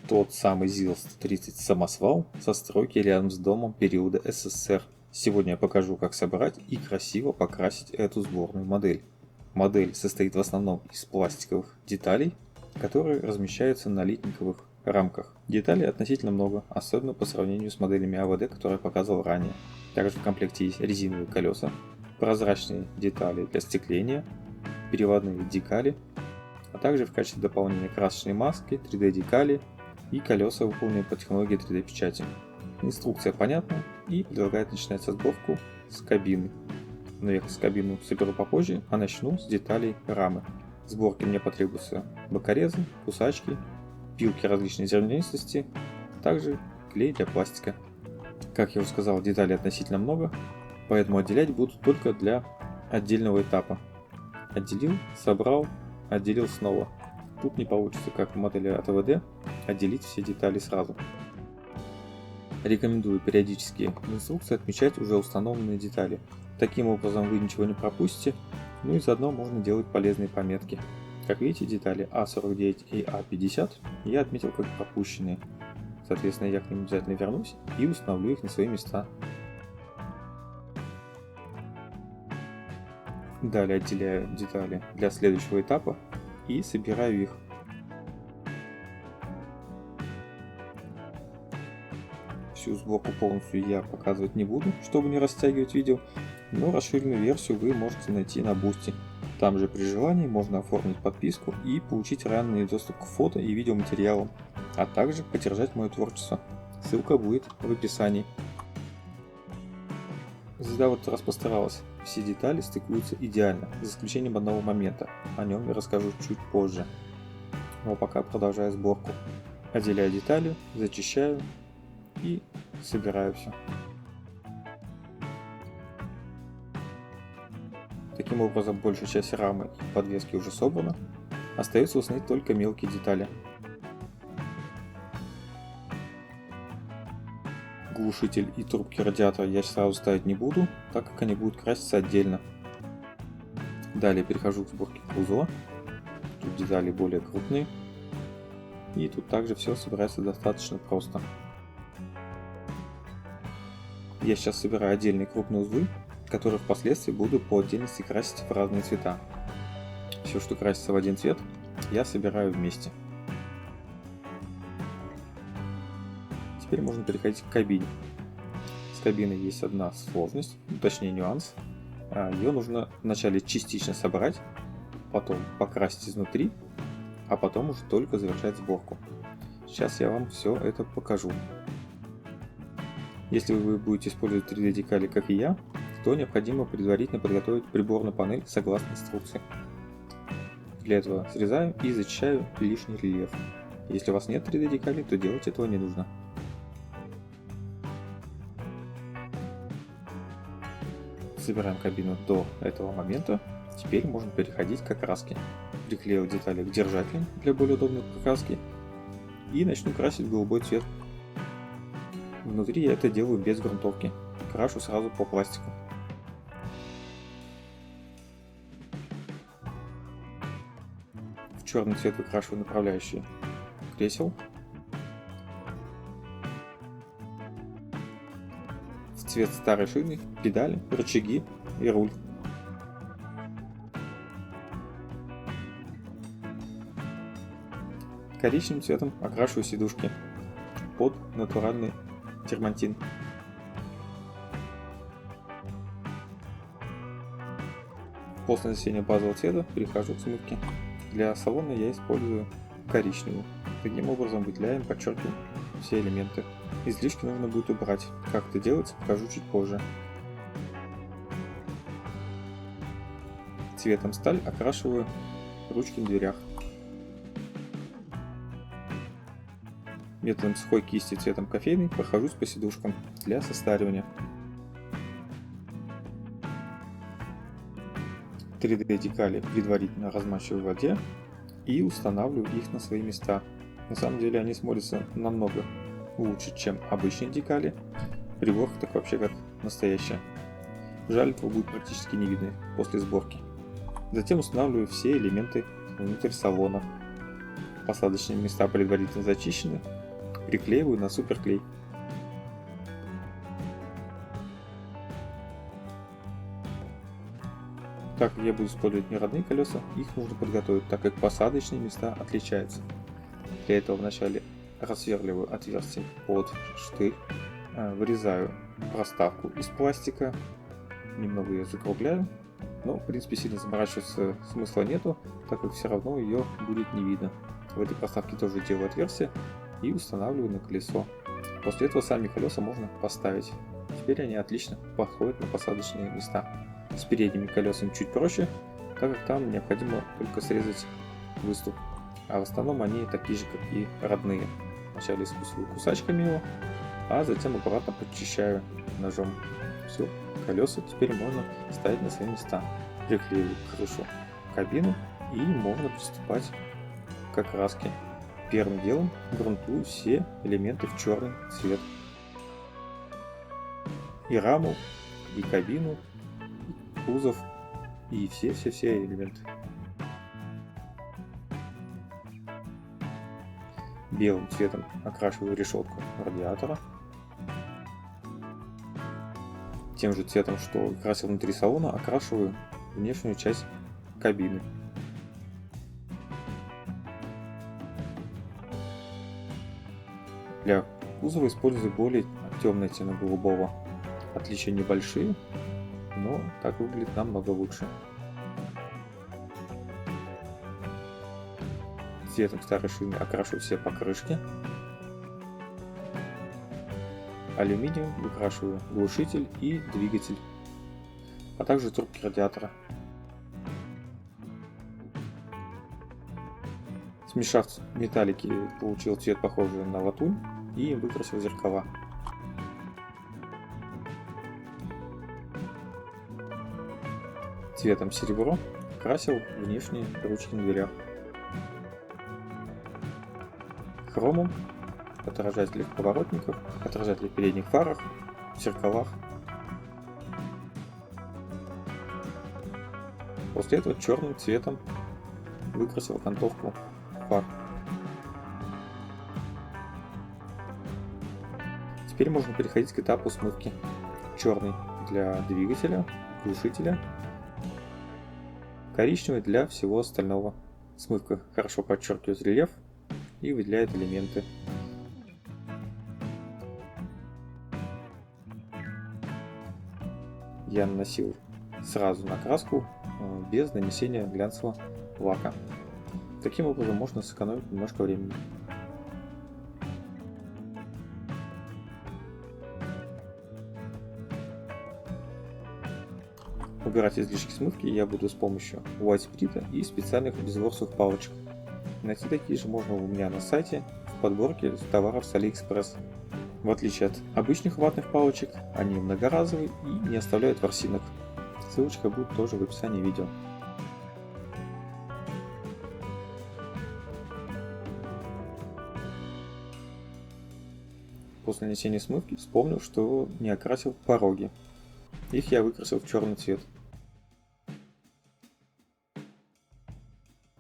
тот самый ЗИЛ-130 самосвал со стройки рядом с домом периода СССР. Сегодня я покажу, как собрать и красиво покрасить эту сборную модель. Модель состоит в основном из пластиковых деталей, которые размещаются на литниковых рамках. Деталей относительно много, особенно по сравнению с моделями АВД, которые я показывал ранее. Также в комплекте есть резиновые колеса, прозрачные детали для остекления, переводные декали, а также в качестве дополнения красочные маски, 3D декали и колеса, выполненные по технологии 3D печати. Инструкция понятна и предлагает начинать со сборку с кабины. Но я кабину соберу попозже, а начну с деталей рамы. В сборке мне потребуются бокорезы, кусачки, пилки различной зернистости, а также клей для пластика. Как я уже сказал, деталей относительно много, поэтому отделять буду только для отдельного этапа. Отделил, собрал, отделил снова. Тут не получится, как в модели от АВД, отделить все детали сразу. Рекомендую периодически в инструкции отмечать уже установленные детали. Таким образом вы ничего не пропустите, ну и заодно можно делать полезные пометки. Как видите, детали А49 и А50 я отметил как пропущенные. Соответственно, я к ним обязательно вернусь и установлю их на свои места. Далее отделяю детали для следующего этапа и собираю их. Всю сборку полностью я показывать не буду, чтобы не растягивать видео, но расширенную версию вы можете найти на Boosty. Там же при желании можно оформить подписку и получить ранний доступ к фото и видеоматериалам, а также поддержать мое творчество. Ссылка будет в описании. Звезда вот раз постаралась. Все детали стыкуются идеально, за исключением одного момента. О нем я расскажу чуть позже. Но пока продолжаю сборку. Отделяю детали, зачищаю и собираю все. Таким образом, большая часть рамы и подвески уже собрана. Остается установить только мелкие детали. Глушитель и трубки радиатора я сразу ставить не буду, так как они будут краситься отдельно. Далее перехожу к сборке кузова. Тут детали более крупные. И тут также все собирается достаточно просто. Я сейчас собираю отдельные крупные узлы, которые впоследствии буду по отдельности красить в разные цвета. Все, что красится в один цвет, я собираю вместе. Теперь можно переходить к кабине. С кабиной есть одна сложность, точнее нюанс. Ее нужно вначале частично собрать, потом покрасить изнутри, а потом уже только завершать сборку. Сейчас я вам все это покажу. Если вы будете использовать 3D декали, как и я, то необходимо предварительно подготовить приборную панель согласно инструкции. Для этого срезаю и зачищаю лишний рельеф. Если у вас нет 3D декали, то делать этого не нужно. Собираем кабину до этого момента. Теперь можно переходить к окраске. Приклеил детали к держателям для более удобной покраски и начну красить в голубой цвет. Внутри я это делаю без грунтовки. Крашу сразу по пластику. В черный цвет выкрашиваю направляющие кресел. В цвет старой шины педали, рычаги и руль. Коричневым цветом окрашиваю сидушки под натуральный дермантин. После нанесения базового цвета перехожу к смывке. Для салона я использую коричневую. Таким образом выделяем, подчеркиваем все элементы. Излишки нужно будет убрать. Как это делается, покажу чуть позже. Цветом сталь окрашиваю ручки на дверях. Методом сухой кисти цветом кофейный прохожусь по сидушкам для состаривания. 3D декали предварительно размачиваю в воде и устанавливаю их на свои места. На самом деле они смотрятся намного лучше, чем обычные декали. Приборка так вообще как настоящая. Жаль, этого будет практически не видно после сборки. Затем устанавливаю все элементы внутрь салона. посадочные места предварительно зачищены, приклеиваю на суперклей. Так как я буду использовать не родные колеса, их нужно подготовить, так как посадочные места отличаются. Для этого вначале рассверливаю отверстие под штырь, вырезаю проставку из пластика, немного ее закругляю, но в принципе сильно заморачиваться смысла нету, так как все равно ее будет не видно. В этой проставке тоже делаю отверстие и устанавливаю на колесо. После этого сами колеса можно поставить. Теперь они отлично подходят на посадочные места. С передними колесами чуть проще, так как там необходимо только срезать выступ, а в основном они такие же, как и родные. Вначале искусываю кусачками его, а затем аккуратно подчищаю ножом. Все, колеса теперь можно ставить на свои места. Приклеиваю крышу кабину и можно приступать к окраске. Первым делом грунтую все элементы в черный цвет. И раму, и кабину, и кузов, и все элементы. Белым цветом окрашиваю решетку радиатора. Тем же цветом, что красил внутри салона, окрашиваю внешнюю часть кабины. Для кузова использую более темный оттенок голубого. Отличия небольшие, но так выглядит намного лучше. Цветом старой шины окрашу все покрышки. Алюминием выкрашиваю глушитель и двигатель, а также трубки радиатора. Смешав металлики, получил цвет похожий на латунь и выкрасил зеркала. Цветом серебро красил внешние ручки на дверях. Хромом отражателей поворотников, отражателей передних фарах, в зеркалах. После этого черным цветом выкрасил окантовку фар. Теперь можно переходить к этапу смывки. Черный для двигателя, глушителя, коричневый для всего остального. Смывка хорошо подчеркивает рельеф и выделяет элементы. Я наносил сразу на краску без нанесения глянцевого лака. Таким образом можно сэкономить немножко времени. Убирать излишки смывки я буду с помощью White Spirit и специальных безворсовых палочек. Найти такие же можно у меня на сайте в подборке товаров с AliExpress. В отличие от обычных ватных палочек, они многоразовые и не оставляют ворсинок. Ссылочка будет тоже в описании видео. После нанесения смывки вспомнил, что не окрасил пороги. Их я выкрасил в черный цвет.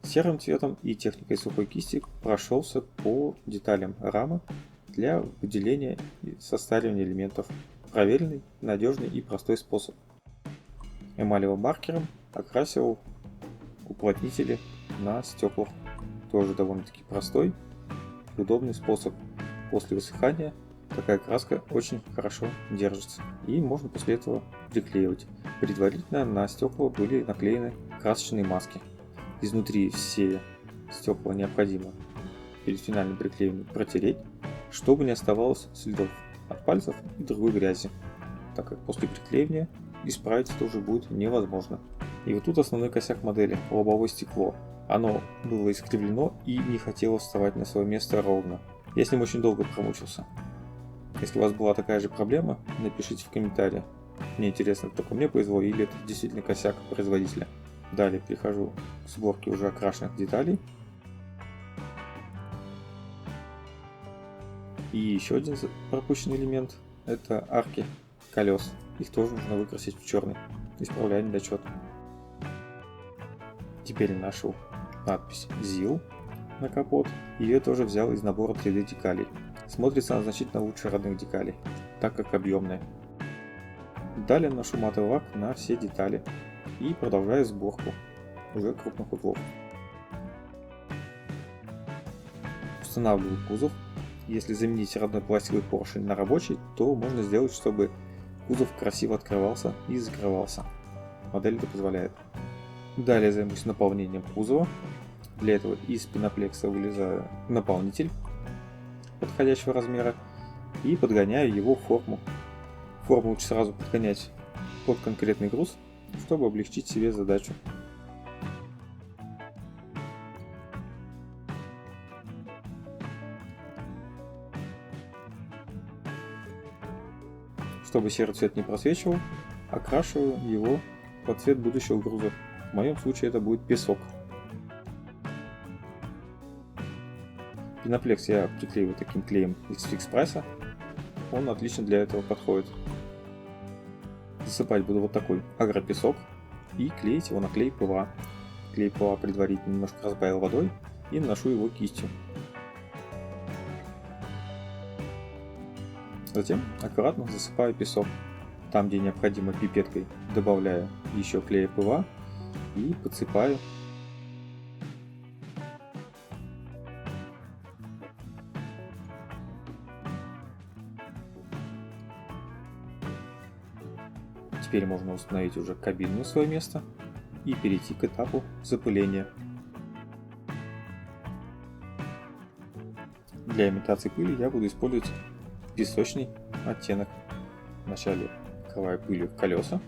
Серым цветом и техникой сухой кисти прошелся по деталям рамы для выделения и состаривания элементов. Проверенный, надежный и простой способ. Эмалевым маркером окрасил уплотнители на стеклах. Тоже довольно-таки простой и удобный способ. После высыхания такая краска очень хорошо держится. И можно после этого приклеивать. Предварительно на стекла были наклеены красочные маски. Изнутри все стекла необходимо перед финальным приклеиванием протереть, чтобы не оставалось следов от пальцев и другой грязи, так как после приклеивания исправить это уже будет невозможно. И вот тут основной косяк модели – лобовое стекло. Оно было искривлено и не хотело вставать на свое место ровно. Я с ним очень долго промучился. Если у вас была такая же проблема, напишите в комментариях. Мне интересно, только мне повезло или это действительно косяк производителя. Далее перехожу к сборке уже окрашенных деталей. И еще один пропущенный элемент – это арки колес. Их тоже нужно выкрасить в черный, исправляя недочет. Теперь наношу надпись ZIL на капот. Ее тоже взял из набора 3D декалей. Смотрится она значительно лучше родных декалей, так как объемная. Далее наношу матовый лак на все детали и продолжаю сборку уже крупных узлов. Устанавливаю кузов. Если заменить родной пластиковый поршень на рабочий, то можно сделать, чтобы кузов красиво открывался и закрывался. Модель это позволяет. Далее займусь наполнением кузова. Для этого из пеноплекса вылезаю наполнитель подходящего размера и подгоняю его в форму. Форму лучше сразу подгонять под конкретный груз, чтобы облегчить себе задачу. Чтобы серый цвет не просвечивал, окрашиваю его под цвет будущего груза. В моем случае это будет песок. Пеноплекс я приклеиваю таким клеем из Fix Price. Он отлично для этого подходит. Засыпать буду вот такой агропесок и клеить его на клей ПВА. Клей ПВА предварительно немножко разбавил водой и наношу его кистью. Затем аккуратно засыпаю песок. Там, где необходимо, пипеткой добавляю еще клея ПВА и подсыпаю. Теперь можно установить уже кабину на свое место и перейти к этапу запыления. Для имитации пыли я буду использовать песочный оттенок. Вначале покрываю пылью колеса,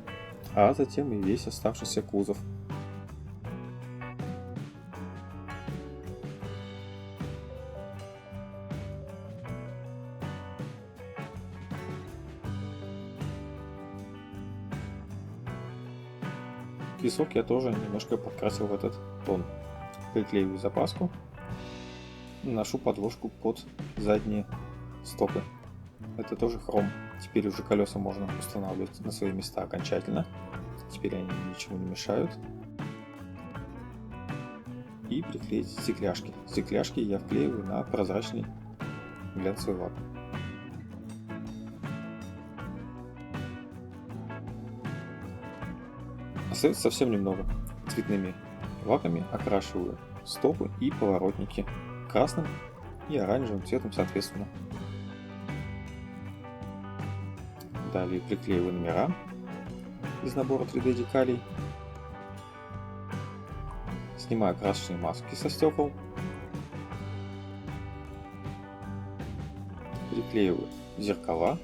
а затем и весь оставшийся кузов. Песок я тоже немножко подкрасил в этот тон. Приклеиваю запаску, наношу подложку под задние стопы. Это тоже хром. Теперь уже колеса можно устанавливать на свои места окончательно. Теперь они ничего не мешают. И приклеить стекляшки. Стекляшки я вклеиваю на прозрачный глянцевый лак. Остается совсем немного. Цветными лаками окрашиваю стопы и поворотники красным и оранжевым цветом соответственно. Далее приклеиваю номера из набора 3D декалей. Снимаю красочные маски со стекол. Приклеиваю зеркала.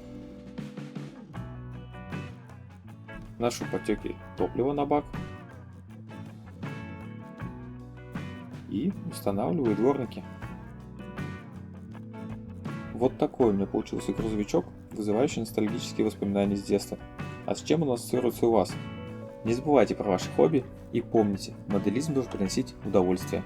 Наношу потеки топлива на бак. И устанавливаю дворники. Вот такой у меня получился грузовичок, вызывающий ностальгические воспоминания с детства. А с чем он ассоциируется у вас? Не забывайте про ваши хобби и помните, моделизм должен приносить удовольствие.